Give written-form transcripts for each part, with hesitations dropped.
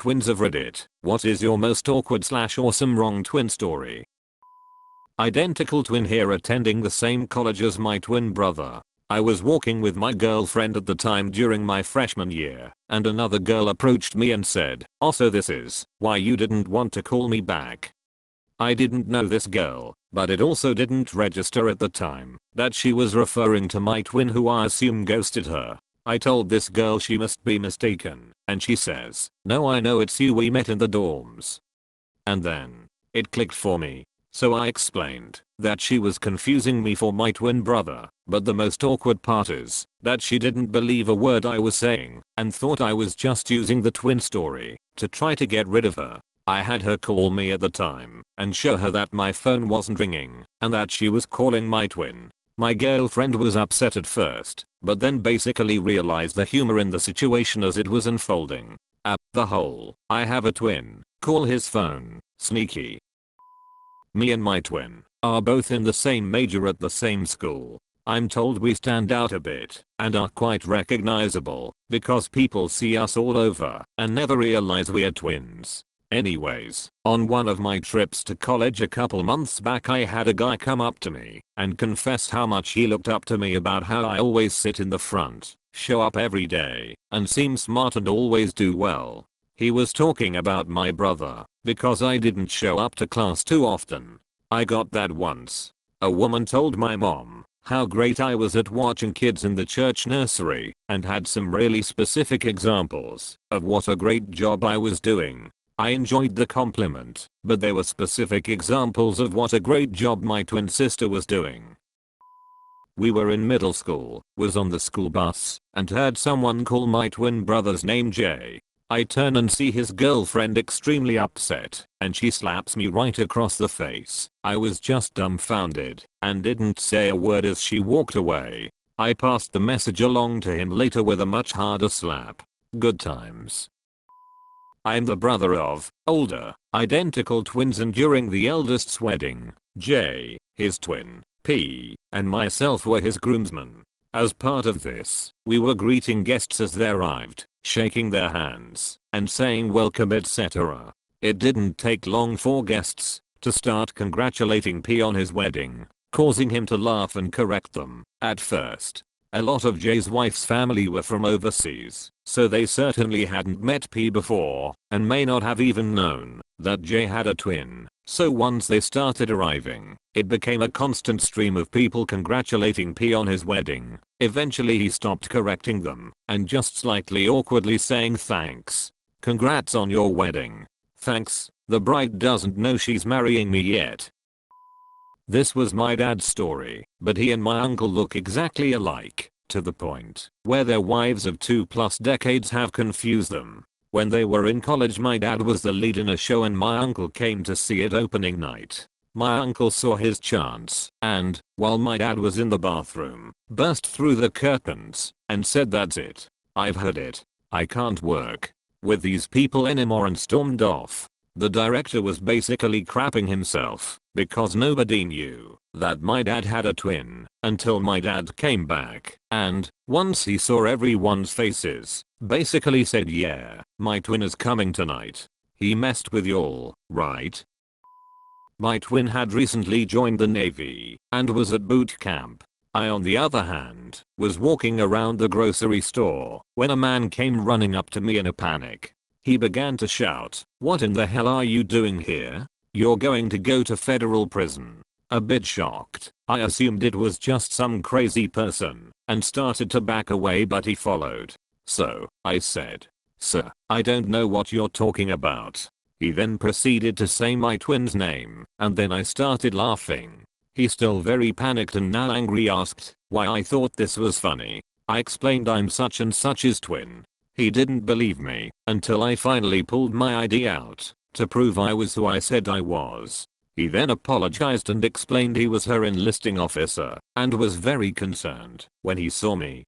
twins of Reddit. What is your most awkward / awesome wrong twin story? Identical twin here attending the same college as my twin brother. I was walking with my girlfriend at the time during my freshman year, and another girl approached me and said, "Oh, so this is why you didn't want to call me back." I didn't know this girl, but it also didn't register at the time that she was referring to my twin, who I assume ghosted her. I told this girl she must be mistaken, and she says, "No, I know it's you, we met in the dorms." And then it clicked for me. So I explained that she was confusing me for my twin brother, but the most awkward part is that she didn't believe a word I was saying and thought I was just using the twin story to try to get rid of her. I had her call me at the time and show her that my phone wasn't ringing and that she was calling my twin. My girlfriend was upset at first, but then basically realized the humor in the situation as it was unfolding. The whole "I have a twin, call his phone" sneaky. Me and my twin are both in the same major at the same school. I'm told we stand out a bit and are quite recognizable because people see us all over and never realize we're twins. Anyways, on one of my trips to college a couple months back, I had a guy come up to me and confess how much he looked up to me about how I always sit in the front, show up every day, and seem smart and always do well. He was talking about my brother because I didn't show up to class too often. I got that once. A woman told my mom how great I was at watching kids in the church nursery and had some really specific examples of what a great job I was doing. I enjoyed the compliment, but there were specific examples of what a great job my twin sister was doing. We were in middle school, was on the school bus, and heard someone call my twin brother's name Jay. I turn and see his girlfriend extremely upset, and she slaps me right across the face. I was just dumbfounded and didn't say a word as she walked away. I passed the message along to him later with a much harder slap. Good times. I'm the brother of older, identical twins, and during the eldest's wedding, Jay, his twin, P, and myself were his groomsmen. As part of this, we were greeting guests as they arrived, shaking their hands and saying welcome, etc. It didn't take long for guests to start congratulating P on his wedding, causing him to laugh and correct them. At first, a lot of Jay's wife's family were from overseas, so they certainly hadn't met P before and may not have even known that Jay had a twin. So once they started arriving, it became a constant stream of people congratulating P on his wedding. Eventually he stopped correcting them and just slightly awkwardly saying, "Thanks. Congrats on your wedding. Thanks, the bride doesn't know she's marrying me yet." This was my dad's story, but he and my uncle look exactly alike, to the point where their wives of 2+ decades have confused them. When they were in college, my dad was the lead in a show and my uncle came to see it opening night. My uncle saw his chance and, while my dad was in the bathroom, burst through the curtains and said, "That's it. I've heard it. I can't work with these people anymore," and stormed off. The director was basically crapping himself because nobody knew that my dad had a twin until my dad came back, and once he saw everyone's faces, basically said, "Yeah, my twin is coming tonight. He messed with y'all, right?" My twin had recently joined the Navy and was at boot camp. I, on the other hand, was walking around the grocery store when a man came running up to me in a panic. He began to shout, "What in the hell are you doing here? You're going to go to federal prison." A bit shocked, I assumed it was just some crazy person and started to back away, but he followed. So I said, "Sir, I don't know what you're talking about." He then proceeded to say my twin's name, and then I started laughing. He, still very panicked and now angry, asked why I thought this was funny. I explained I'm such and such's twin. He didn't believe me until I finally pulled my ID out to prove I was who I said I was. He then apologized and explained he was her enlisting officer and was very concerned when he saw me.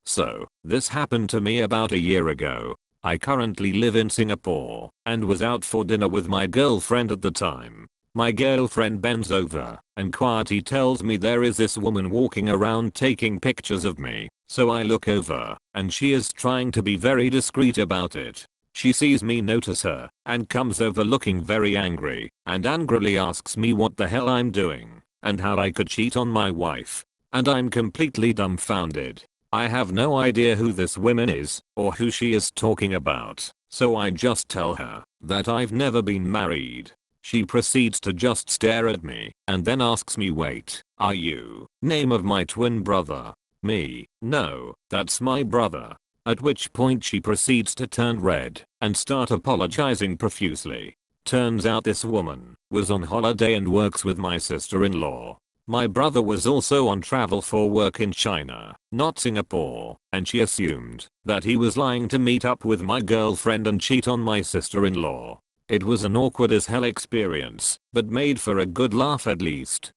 So, this happened to me about a year ago. I currently live in Singapore and was out for dinner with my girlfriend at the time. My girlfriend bends over and quietly tells me there is this woman walking around taking pictures of me. So I look over and she is trying to be very discreet about it. She sees me notice her and comes over looking very angry and angrily asks me what the hell I'm doing and how I could cheat on my wife. And I'm completely dumbfounded. I have no idea who this woman is or who she is talking about, so I just tell her that I've never been married. She proceeds to just stare at me and then asks me, wait, are you? Name of my twin brother. Me, no, that's my brother. At which point she proceeds to turn red and start apologizing profusely. Turns out this woman was on holiday and works with my sister-in-law. My brother was also on travel for work in China, not Singapore, and she assumed that he was lying to meet up with my girlfriend and cheat on my sister-in-law. It was an awkward as hell experience, but made for a good laugh at least.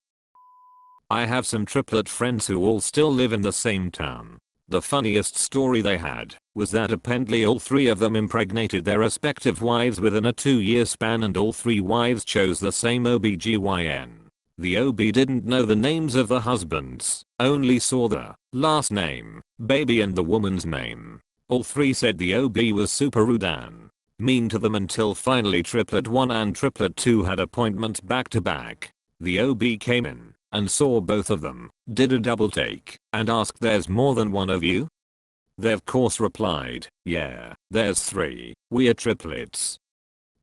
I have some triplet friends who all still live in the same town. The funniest story they had was that apparently all 3 of them impregnated their respective wives within a 2-year span, and all 3 wives chose the same OBGYN. The OB didn't know the names of the husbands, only saw the last name, baby, and the woman's name. All 3 said the OB was super rude and mean to them until finally triplet 1 and triplet 2 had appointments back to back. The OB came in and saw both of them, did a double take, and asked, there's more than one of you? They of course replied, yeah, there's 3, we are triplets.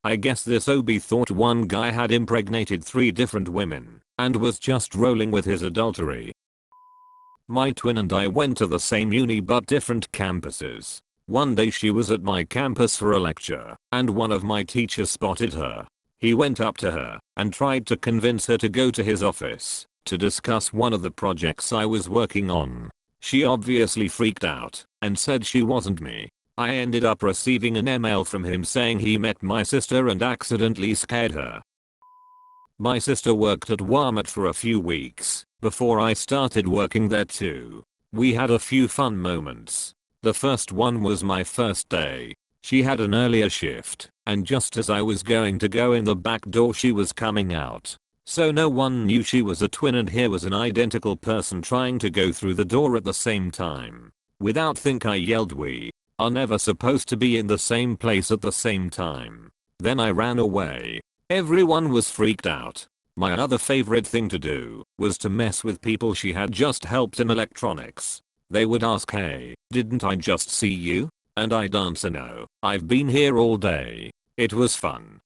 I guess this OB thought one guy had impregnated 3 different women and was just rolling with his adultery. My twin and I went to the same uni but different campuses. One day she was at my campus for a lecture, and one of my teachers spotted her. He went up to her and tried to convince her to go to his office to discuss one of the projects I was working on. She obviously freaked out and said she wasn't me. I ended up receiving an email from him saying he met my sister and accidentally scared her. My sister worked at Walmart for a few weeks before I started working there too. We had a few fun moments. The first one was my first day. She had an earlier shift, and just as I was going to go in the back door she was coming out. So no one knew she was a twin, and here was an identical person trying to go through the door at the same time. Without think I yelled, we are never supposed to be in the same place at the same time. Then I ran away. Everyone was freaked out. My other favorite thing to do was to mess with people she had just helped in electronics. They would ask, hey, didn't I just see you? And I'd answer, no, I've been here all day. It was fun.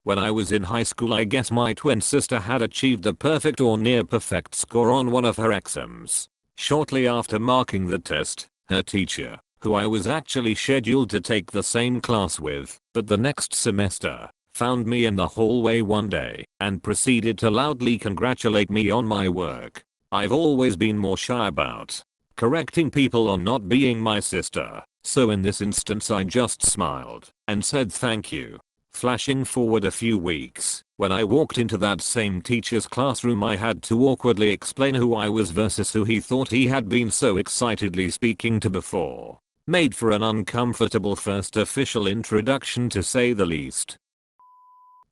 When I was in high school, I guess my twin sister had achieved a perfect or near perfect score on one of her exams. Shortly after marking the test, her teacher, who I was actually scheduled to take the same class with, but the next semester, found me in the hallway one day and proceeded to loudly congratulate me on my work. I've always been more shy about correcting people on not being my sister, so in this instance I just smiled and said thank you. Flashing forward a few weeks, when I walked into that same teacher's classroom, I had to awkwardly explain who I was versus who he thought he had been so excitedly speaking to before. Made for an uncomfortable first official introduction, to say the least.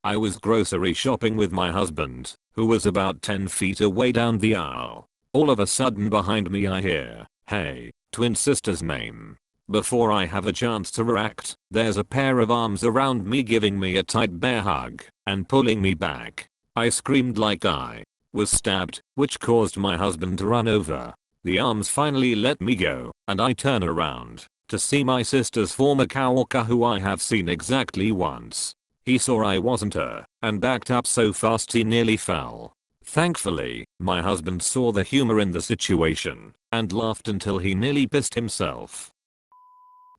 I was grocery shopping with my husband, who was about 10 feet away down the aisle. All of a sudden behind me I hear, hey, twin sister's name. Before I have a chance to react, there's a pair of arms around me giving me a tight bear hug and pulling me back. I screamed like I was stabbed, which caused my husband to run over. The arms finally let me go, and I turn around to see my sister's former coworker, who I have seen exactly once. He saw I wasn't her and backed up so fast he nearly fell. Thankfully, my husband saw the humor in the situation and laughed until he nearly pissed himself.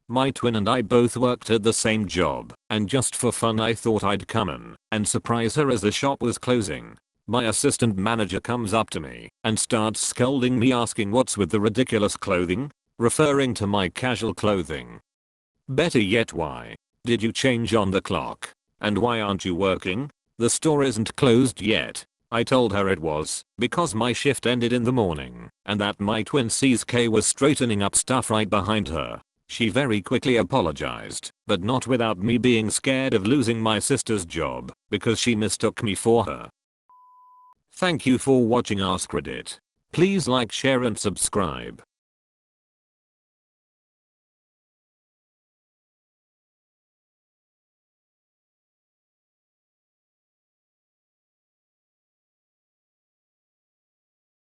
My twin and I both worked at the same job, and just for fun I thought I'd come in and surprise her as the shop was closing. My assistant manager comes up to me and starts scolding me, asking what's with the ridiculous clothing, referring to my casual clothing. Better yet, why did you change on the clock? And why aren't you working? The store isn't closed yet. I told her it was because my shift ended in the morning and that my twin CK was straightening up stuff right behind her. She very quickly apologized, but not without me being scared of losing my sister's job because she mistook me for her. Thank you for watching AskReddit. Please like, share and subscribe.